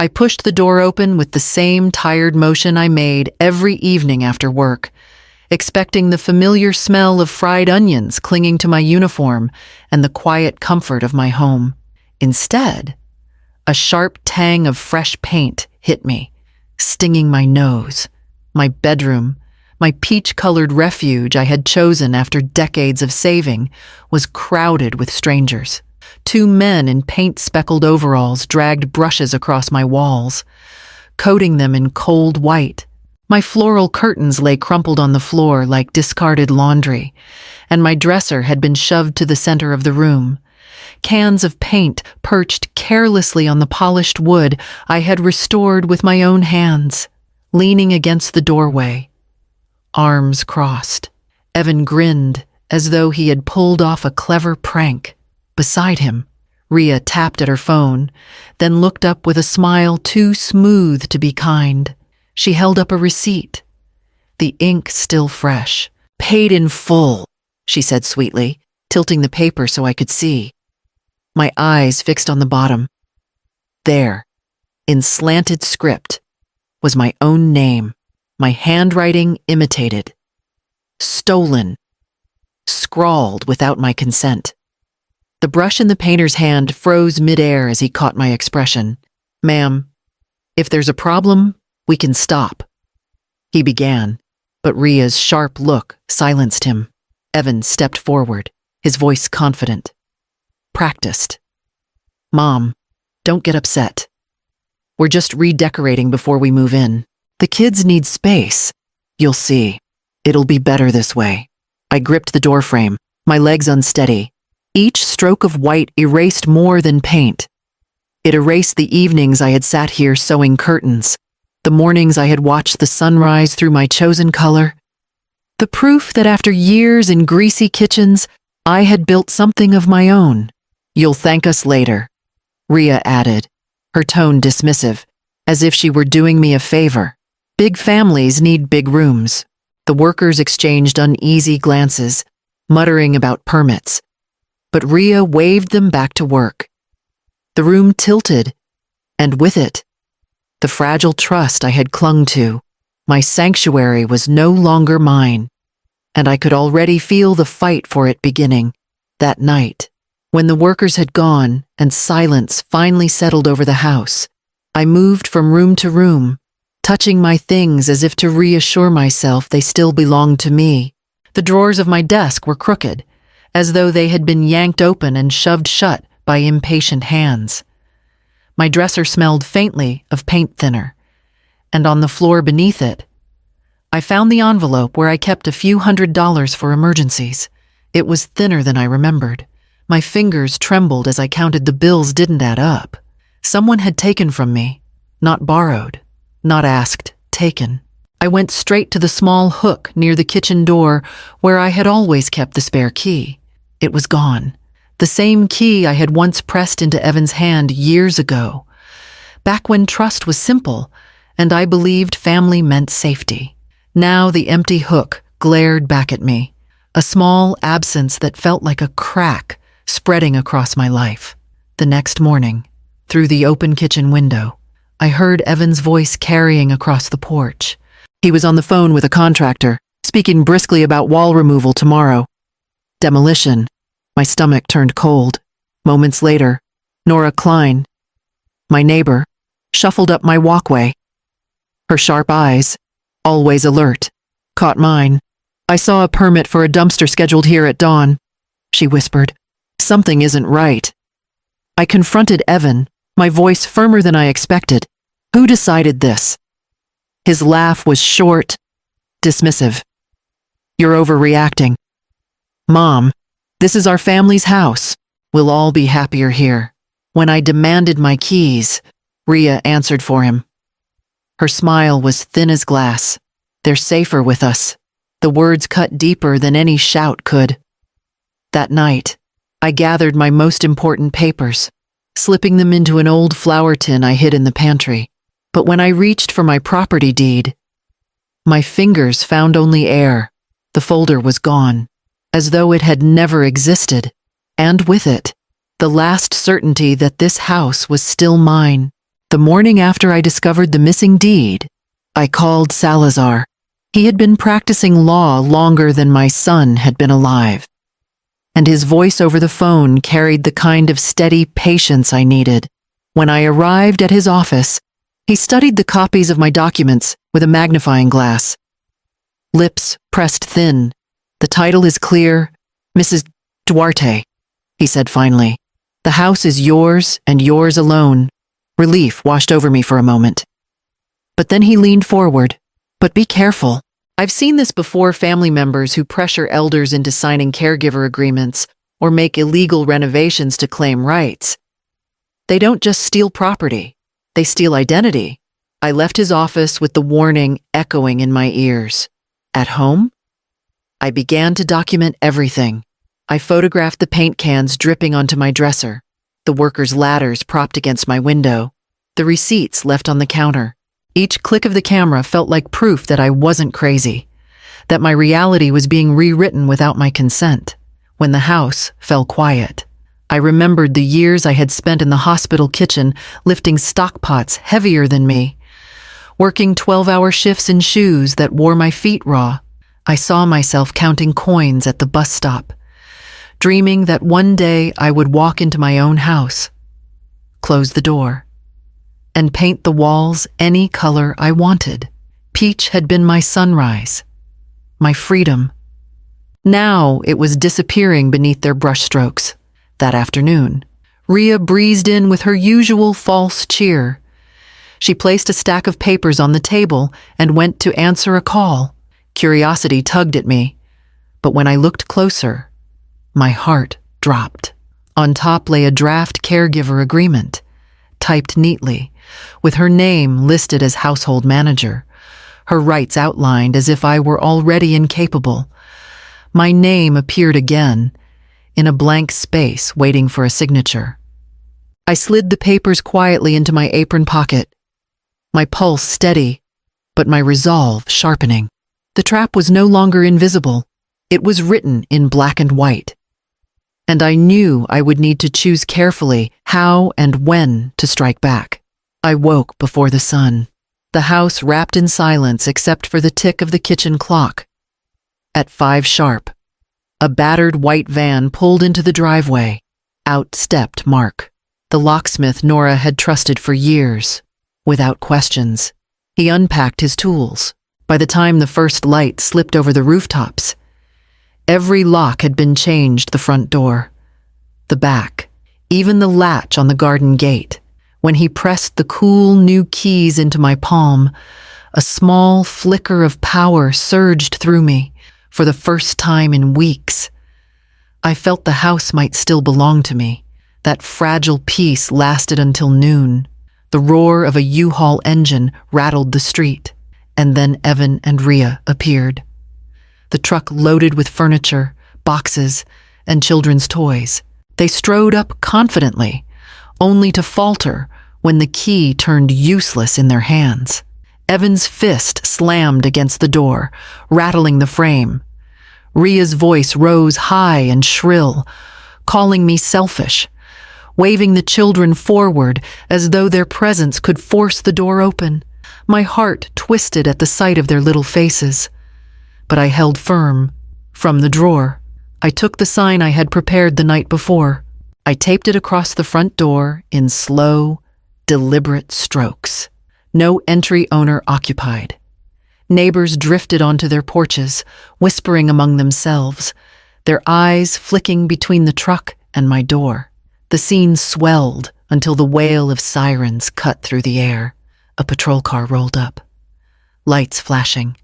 I pushed the door open with the same tired motion I made every evening after work, expecting the familiar smell of fried onions clinging to my uniform and the quiet comfort of my home. Instead, a sharp tang of fresh paint hit me, stinging my nose. My bedroom, my peach-colored refuge I had chosen after decades of saving, was crowded with strangers. Two men in paint-speckled overalls dragged brushes across my walls, coating them in cold white. My floral curtains lay crumpled on the floor like discarded laundry, and my dresser had been shoved to the center of the room. Cans of paint perched carelessly on the polished wood I had restored with my own hands. Leaning against the doorway, arms crossed, Evan grinned as though he had pulled off a clever prank. Beside him, Rhea tapped at her phone, then looked up with a smile too smooth to be kind. She held up a receipt, the ink still fresh. "Paid in full," she said sweetly, tilting the paper so I could see. My eyes fixed on the bottom. There, in slanted script, was my own name, my handwriting imitated. Stolen. Scrawled without my consent. The brush in the painter's hand froze midair as he caught my expression. "Ma'am, if there's a problem, we can stop," he began, but Rhea's sharp look silenced him. Evan stepped forward, his voice confident. Practiced. "Mom, don't get upset. We're just redecorating before we move in. The kids need space. You'll see. It'll be better this way." I gripped the doorframe, my legs unsteady. Each stroke of white erased more than paint. It erased the evenings I had sat here sewing curtains, the mornings I had watched the sunrise through my chosen color. The proof that after years in greasy kitchens, I had built something of my own. "You'll thank us later," Rhea added, her tone dismissive, as if she were doing me a favor. Big families need big rooms. The workers exchanged uneasy glances, muttering about permits, but Rhea waved them back to work. The room tilted, and with it, the fragile trust I had clung to. My sanctuary was no longer mine, and I could already feel the fight for it beginning. That night, when the workers had gone and silence finally settled over the house, I moved from room to room, touching my things as if to reassure myself they still belonged to me. The drawers of my desk were crooked, as though they had been yanked open and shoved shut by impatient hands. My dresser smelled faintly of paint thinner, and on the floor beneath it, I found the envelope where I kept a few $100s for emergencies. It was thinner than I remembered. My fingers trembled as I counted the bills didn't add up. Someone had taken from me, not borrowed, not asked, taken. I went straight to the small hook near the kitchen door where I had always kept the spare key. It was gone. The same key I had once pressed into Evan's hand years ago, back when trust was simple and I believed family meant safety. Now the empty hook glared back at me, a small absence that felt like a crack spreading across my life. The next morning, through the open kitchen window, I heard Evan's voice carrying across the porch. He was on the phone with a contractor, speaking briskly about wall removal tomorrow. Demolition. My stomach turned cold. Moments later, Nora Klein, my neighbor, shuffled up my walkway. Her sharp eyes, always alert, caught mine. "I saw a permit for a dumpster scheduled here at dawn," she whispered. "Something isn't right." I confronted Evan, my voice firmer than I expected. "Who decided this?" His laugh was short, dismissive. "You're overreacting. Mom, this is our family's house. We'll all be happier here." When I demanded my keys, Rhea answered for him. Her smile was thin as glass. "They're safer with us." The words cut deeper than any shout could. That night, I gathered my most important papers, slipping them into an old flour tin I hid in the pantry. But when I reached for my property deed, my fingers found only air. The folder was gone, as though it had never existed, and with it, the last certainty that this house was still mine. The morning after I discovered the missing deed, I called Salazar. He had been practicing law longer than my son had been alive, and his voice over the phone carried the kind of steady patience I needed. When I arrived at his office, he studied the copies of my documents with a magnifying glass. Lips pressed thin. "The title is clear, Mrs. Duarte," he said finally. "The house is yours and yours alone." Relief washed over me for a moment. But then he leaned forward. "But be careful. I've seen this before, family members who pressure elders into signing caregiver agreements or make illegal renovations to claim rights. They don't just steal property, they steal identity." I left his office with the warning echoing in my ears. At home, I began to document everything. I photographed the paint cans dripping onto my dresser, the workers' ladders propped against my window, the receipts left on the counter. Each click of the camera felt like proof that I wasn't crazy, that my reality was being rewritten without my consent. When the house fell quiet, I remembered the years I had spent in the hospital kitchen lifting stock pots heavier than me, working 12-hour shifts in shoes that wore my feet raw. I saw myself counting coins at the bus stop, dreaming that one day I would walk into my own house, close the door, and paint the walls any color I wanted. Peach had been my sunrise, my freedom. Now it was disappearing beneath their brushstrokes. That afternoon, Ria breezed in with her usual false cheer. She placed a stack of papers on the table and went to answer a call. Curiosity tugged at me, but when I looked closer, my heart dropped. On top lay a draft caregiver agreement, typed neatly, with her name listed as household manager, her rights outlined as if I were already incapable. My name appeared again, in a blank space waiting for a signature. I slid the papers quietly into my apron pocket, my pulse steady, but my resolve sharpening. The trap was no longer invisible. It was written in black and white. And I knew I would need to choose carefully how and when to strike back. I woke before the sun, the house wrapped in silence except for the tick of the kitchen clock. At 5 sharp, a battered white van pulled into the driveway. Out stepped Mark, the locksmith Nora had trusted for years. Without questions, he unpacked his tools. By the time the first light slipped over the rooftops, every lock had been changed: the front door, the back, even the latch on the garden gate. When he pressed the cool new keys into my palm, a small flicker of power surged through me. For the first time in weeks, I felt the house might still belong to me. That fragile peace lasted until noon. The roar of a U-Haul engine rattled the street, and then Evan and Ria appeared. The truck loaded with furniture, boxes, and children's toys. They strode up confidently, only to falter when the key turned useless in their hands. Evan's fist slammed against the door, rattling the frame. Ria's voice rose high and shrill, calling me selfish, waving the children forward as though their presence could force the door open. My heart twisted at the sight of their little faces, but I held firm. From the drawer, I took the sign I had prepared the night before. I taped it across the front door in slow, deliberate strokes. No entry owner occupied. Neighbors drifted onto their porches, whispering among themselves, their eyes flicking between the truck and my door. The scene swelled until the wail of sirens cut through the air. A patrol car rolled up, lights flashing,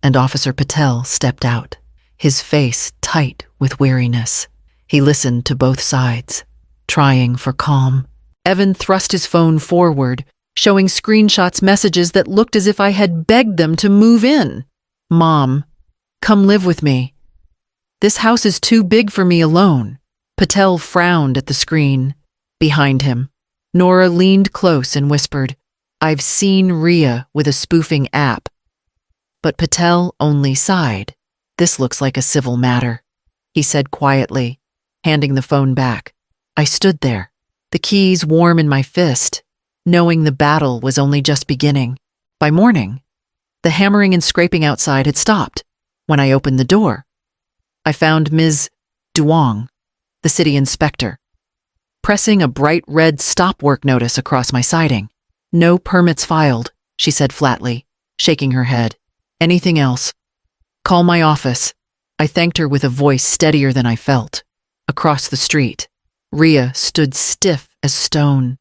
and Officer Patel stepped out, his face tight with weariness. He listened to both sides, trying for calm. Evan thrust his phone forward, showing screenshots, messages that looked as if I had begged them to move in. "Mom, come live with me. This house is too big for me alone." Patel frowned at the screen. Behind him, Nora leaned close and whispered, "I've seen Ria with a spoofing app." But Patel only sighed. "This looks like a civil matter," he said quietly, handing the phone back. I stood there, the keys warm in my fist, knowing the battle was only just beginning. By morning, the hammering and scraping outside had stopped. When I opened the door, I found Ms. Duong, the city inspector, pressing a bright red stop work notice across my siding. "No permits filed," she said flatly, shaking her head. "Anything else? Call my office." I thanked her with a voice steadier than I felt. Across the street, Ria stood stiff as stone,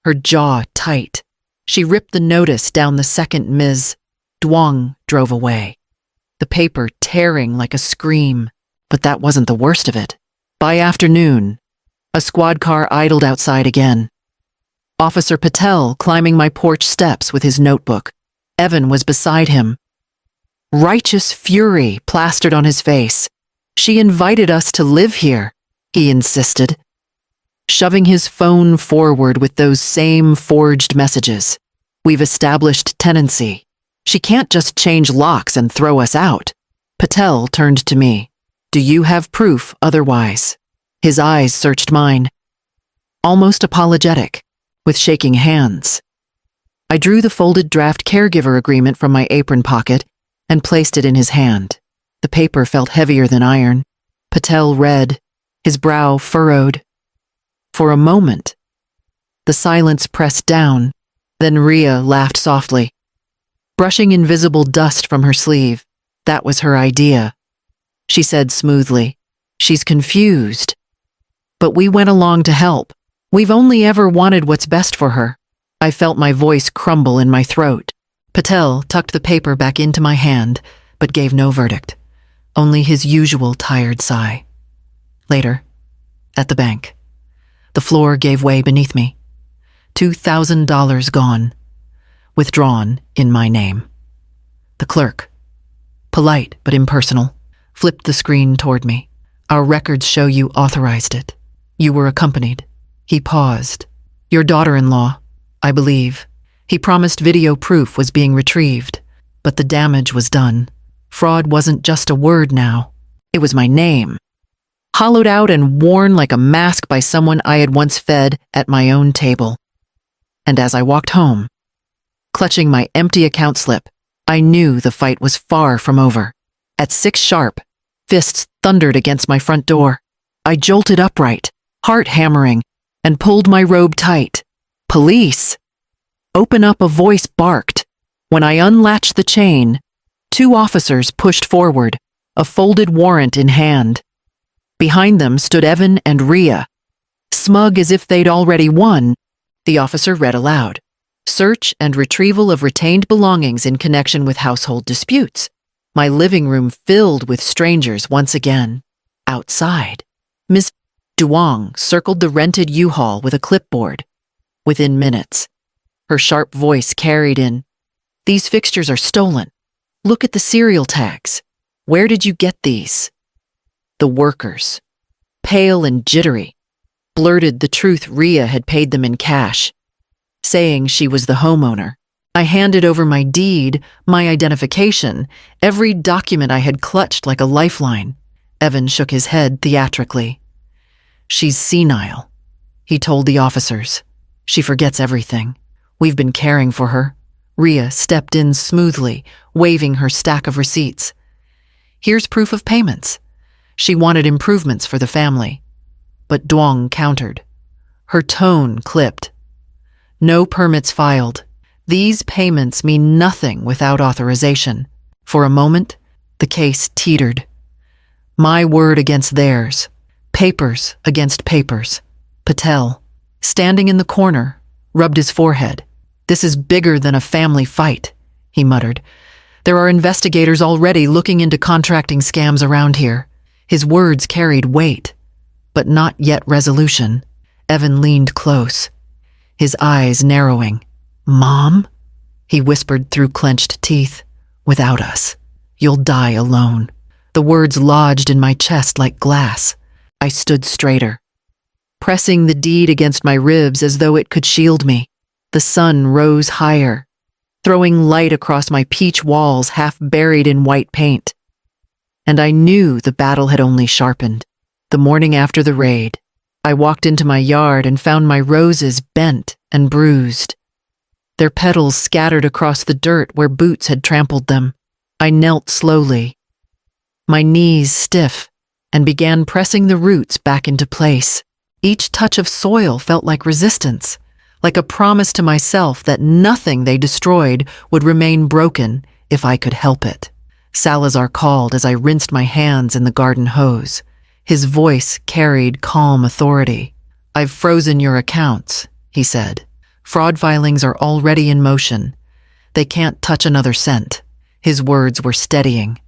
her jaw tight. She ripped the notice down the second Ms. Duong drove away, the paper tearing like a scream. But that wasn't the worst of it. By afternoon, a squad car idled outside again. Officer Patel climbing my porch steps with his notebook. Evan was beside him. Righteous fury plastered on his face. "She invited us to live here," he insisted, shoving his phone forward with those same forged messages. "We've established tenancy. She can't just change locks and throw us out." Patel turned to me. "Do you have proof otherwise?" His eyes searched mine, almost apologetic, with shaking hands. I drew the folded draft caregiver agreement from my apron pocket and placed it in his hand. The paper felt heavier than iron. Patel read, his brow furrowed. For a moment, the silence pressed down, then Ria laughed softly, brushing invisible dust from her sleeve. That was her idea. She said smoothly, "She's confused. But we went along to help. We've only ever wanted what's best for her." I felt my voice crumble in my throat. Patel tucked the paper back into my hand, but gave no verdict, only his usual tired sigh. Later, at the bank, the floor gave way beneath me. $2,000 gone, withdrawn in my name. The clerk, polite but impersonal, flipped the screen toward me. "Our records show you authorized it. You were accompanied." He paused. "Your daughter-in-law, I believe." He promised video proof was being retrieved, but the damage was done. Fraud wasn't just a word now. It was my name, hollowed out and worn like a mask by someone I had once fed at my own table. And as I walked home, clutching my empty account slip, I knew the fight was far from over. At 6 sharp, fists thundered against my front door. I jolted upright, heart hammering, and pulled my robe tight. "Police! Open up," a voice barked. When I unlatched the chain, 2 officers pushed forward, a folded warrant in hand. Behind them stood Evan and Ria. Smug as if they'd already won, the officer read aloud. "Search and retrieval of retained belongings in connection with household disputes." My living room filled with strangers once again. Outside, Ms. Duong circled the rented U-Haul with a clipboard. Within minutes, her sharp voice carried in, "These fixtures are stolen. Look at the serial tags. Where did you get these?" The workers, pale and jittery, blurted the truth Ria had paid them in cash, saying she was the homeowner. I handed over my deed, my identification, every document I had clutched like a lifeline. Evan shook his head theatrically. "She's senile," he told the officers. "She forgets everything. We've been caring for her." Ria stepped in smoothly, waving her stack of receipts. "Here's proof of payments." She wanted improvements for the family. But Duong countered. Her tone clipped. "No permits filed. These payments mean nothing without authorization." For a moment, the case teetered. My word against theirs. Papers against papers. Patel, standing in the corner, rubbed his forehead. "This is bigger than a family fight," he muttered. "There are investigators already looking into contracting scams around here." His words carried weight, but not yet resolution. Evan leaned close, his eyes narrowing. "Mom?" he whispered through clenched teeth. "Without us, you'll die alone." The words lodged in my chest like glass. I stood straighter, pressing the deed against my ribs as though it could shield me. The sun rose higher, throwing light across my peach walls half buried in white paint. And I knew the battle had only sharpened. The morning after the raid, I walked into my yard and found my roses bent and bruised, their petals scattered across the dirt where boots had trampled them. I knelt slowly, my knees stiff, and began pressing the roots back into place. Each touch of soil felt like resistance, like a promise to myself that nothing they destroyed would remain broken if I could help it. Salazar called as I rinsed my hands in the garden hose. His voice carried calm authority. "I've frozen your accounts," he said. "Fraud filings are already in motion. They can't touch another cent." His words were steadying,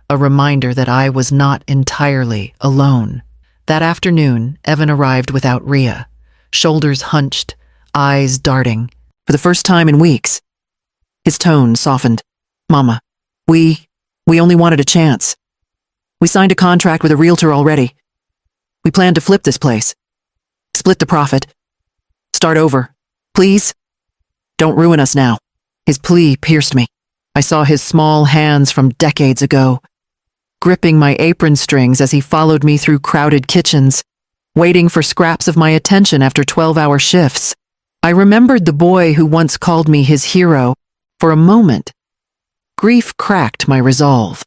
a reminder that I was not entirely alone. That afternoon, Evan arrived without Ria, shoulders hunched, eyes darting. For the first time in weeks, his tone softened. "Mama, we only wanted a chance. We signed a contract with a realtor already. We planned to flip this place, split the profit, start over. Please, don't ruin us now." His plea pierced me. I saw his small hands from decades ago, gripping my apron strings as he followed me through crowded kitchens, waiting for scraps of my attention after 12-hour shifts. I remembered the boy who once called me his hero. For a moment, grief cracked my resolve.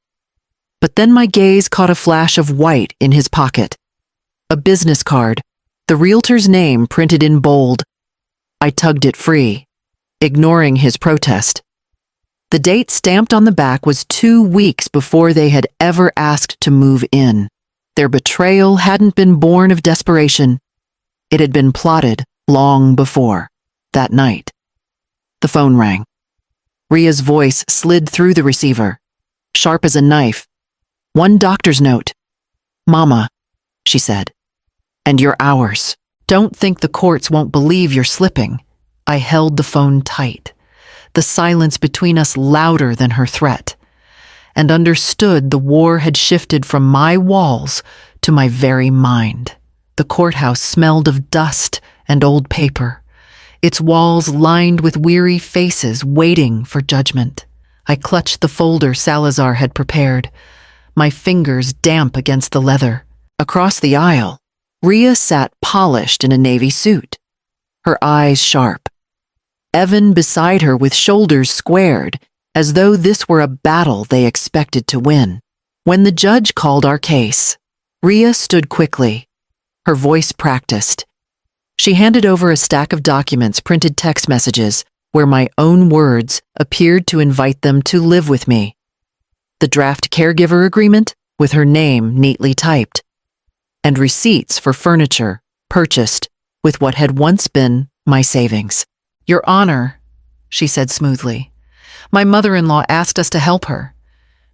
But then my gaze caught a flash of white in his pocket. A business card, the realtor's name printed in bold. I tugged it free, ignoring his protest. The date stamped on the back was 2 weeks before they had ever asked to move in. Their betrayal hadn't been born of desperation. It had been plotted long before. That night, the phone rang. Ria's voice slid through the receiver, sharp as a knife. "One doctor's note. Mama," she said, "and you're ours. Don't think the courts won't believe you're slipping." I held the phone tight, the silence between us louder than her threat, and understood the war had shifted from my walls to my very mind. The courthouse smelled of dust and old paper, its walls lined with weary faces waiting for judgment. I clutched the folder Salazar had prepared, my fingers damp against the leather. Across the aisle, Ria sat polished in a navy suit, her eyes sharp. Evan beside her with shoulders squared, as though this were a battle they expected to win. When the judge called our case, Ria stood quickly, her voice practiced. She handed over a stack of documents, printed text messages, where my own words appeared to invite them to live with me. The draft caregiver agreement, with her name neatly typed, and receipts for furniture purchased with what had once been my savings. "Your Honor," she said smoothly, "my mother-in-law asked us to help her.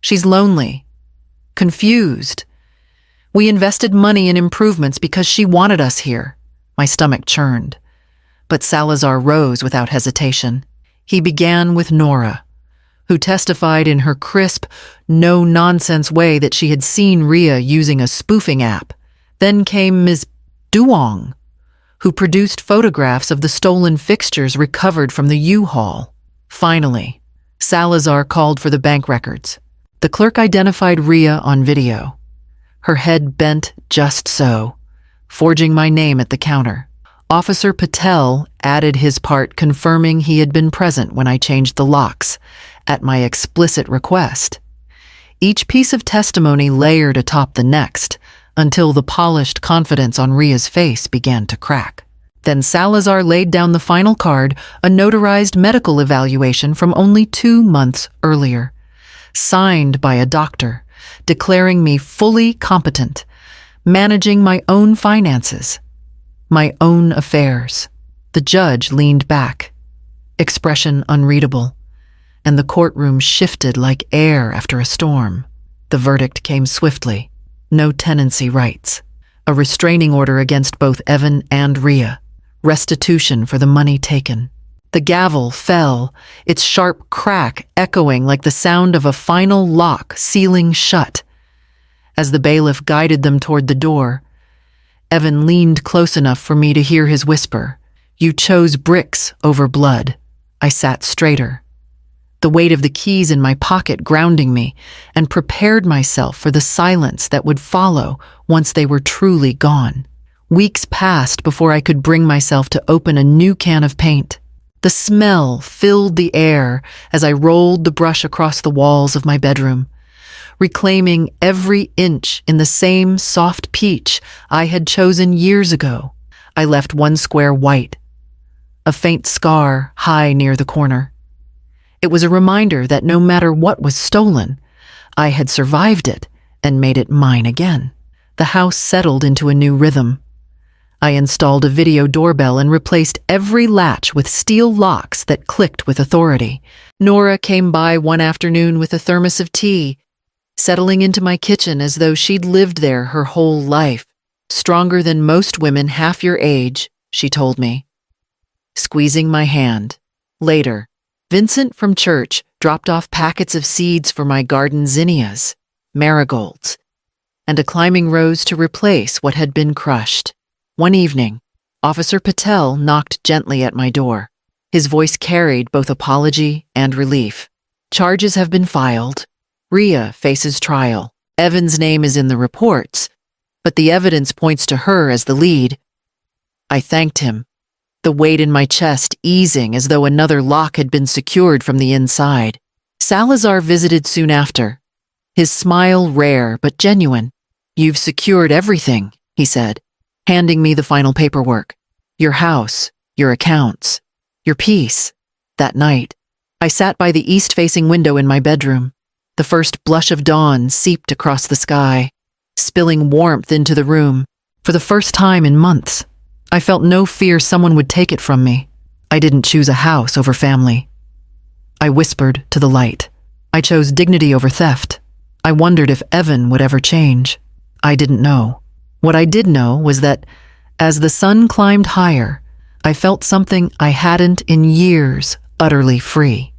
She's lonely, confused. We invested money in improvements because she wanted us here." My stomach churned, but Salazar rose without hesitation. He began with Nora, who testified in her crisp, no-nonsense way that she had seen Ria using a spoofing app. Then came Ms. Duong, who produced photographs of the stolen fixtures recovered from the U-Haul. Finally, Salazar called for the bank records. The clerk identified Ria on video, her head bent just so, forging my name at the counter. Officer Patel added his part, confirming he had been present when I changed the locks, at my explicit request. Each piece of testimony layered atop the next, until the polished confidence on Ria's face began to crack. Then Salazar laid down the final card, a notarized medical evaluation from only 2 months earlier, signed by a doctor, declaring me fully competent, managing my own finances, my own affairs. The judge leaned back, expression unreadable, and the courtroom shifted like air after a storm. The verdict came swiftly. No tenancy rights. A restraining order against both Evan and Ria. Restitution for the money taken. The gavel fell, its sharp crack echoing like the sound of a final lock sealing shut. As the bailiff guided them toward the door, Evan leaned close enough for me to hear his whisper. "You chose bricks over blood." I sat straighter, the weight of the keys in my pocket grounding me, and prepared myself for the silence that would follow once they were truly gone. Weeks passed before I could bring myself to open a new can of paint. The smell filled the air as I rolled the brush across the walls of my bedroom, reclaiming every inch in the same soft peach I had chosen years ago. I left one square white, a faint scar high near the corner. It was a reminder that no matter what was stolen, I had survived it and made it mine again. The house settled into a new rhythm. I installed a video doorbell and replaced every latch with steel locks that clicked with authority. Nora came by one afternoon with a thermos of tea, settling into my kitchen as though she'd lived there her whole life. Stronger than most women half your age, she told me, squeezing my hand. Later, Vincent from church dropped off packets of seeds for my garden zinnias, marigolds, and a climbing rose to replace what had been crushed. One evening, Officer Patel knocked gently at my door. His voice carried both apology and relief. Charges have been filed. Ria faces trial. Evan's name is in the reports, but the evidence points to her as the lead. I thanked him, the weight in my chest easing as though another lock had been secured from the inside. Salazar visited soon after, his smile rare but genuine. "You've secured everything," he said, handing me the final paperwork. "Your house, your accounts, your peace." That night, I sat by the east-facing window in my bedroom. The first blush of dawn seeped across the sky, spilling warmth into the room. For the first time in months, I felt no fear someone would take it from me. I didn't choose a house over family. I whispered to the light. I chose dignity over theft. I wondered if Evan would ever change. I didn't know. What I did know was that, as the sun climbed higher, I felt something I hadn't in years, utterly free.